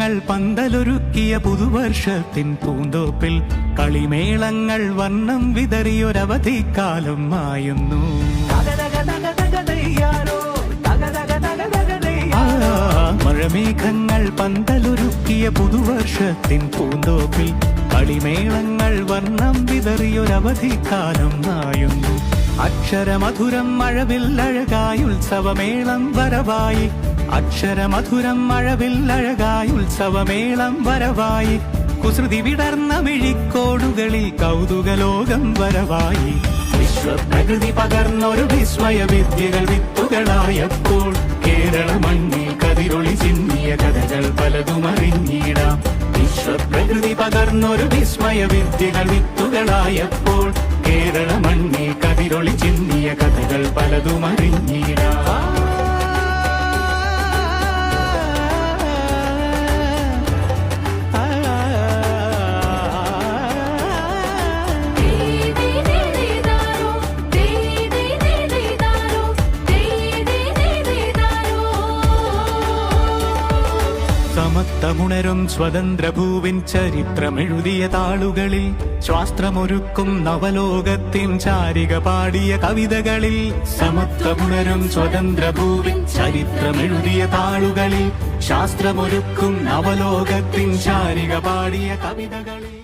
ഷമേഘങ്ങൾ പന്തലൊരുക്കിയ പുതുവർഷത്തിൻ പൂന്തോപ്പിൽ കളിമേളങ്ങൾ വർണ്ണം വിതറിയൊരവധിക്കാലം മായുന്നു. മഴമേഘങ്ങൾ പന്തലൊരുക്കിയ പുതുവർഷത്തിൻ പൂന്തോപ്പിൽ കളിമേളങ്ങൾ വർണ്ണം വിതറിയൊരവധിക്കാലം മായുന്നു. അക്ഷരമധുരം മഴവില്ലഴകായി ഉത്സവമേളം വരവായി, അക്ഷരമധുരം മഴവില്ലഴകായി ഉത്സവമേളം വരവായി, കുസൃതി വിടർന്ന മിഴിക്കോടുകളിൽ കൗതുകലോകം വരവായി. വിശ്വപ്രകൃതി പകർന്നൊരു വിസ്മയ വിദ്യകൾ വിത്തുകളായപ്പോൾ കേരള മണ്ണിൽ കതിരൊളി ചിന്നിയ കഥകൾ പലതും അറിഞ്ഞിടാം. വിശ്വപ്രകൃതി പകർന്നൊരു വിസ്മയ വിദ്യകൾ വിത്തുകളായപ്പോൾ കേരള മണ്ണിൽ കതിരൊളി ചിന്നിയ കഥകൾ പലതും അറിഞ്ഞിടാം. സമത്വമുണരും സ്വതന്ത്രഭൂവിൻ ചരിത്രമെഴുതിയ താളുകളിൽ, ശാസ്ത്രമൊരുക്കും നവലോകത്തിൻ ചാരിക പാടിയ കവിതകളിൽ. സമത്വമുണരും സ്വതന്ത്രഭൂവിൻ ചരിത്രമെഴുതിയ താളുകളിൽ, ശാസ്ത്രമൊരുക്കും നവലോകത്തിൻ ചാരിക പാടിയ കവിതകളിൽ.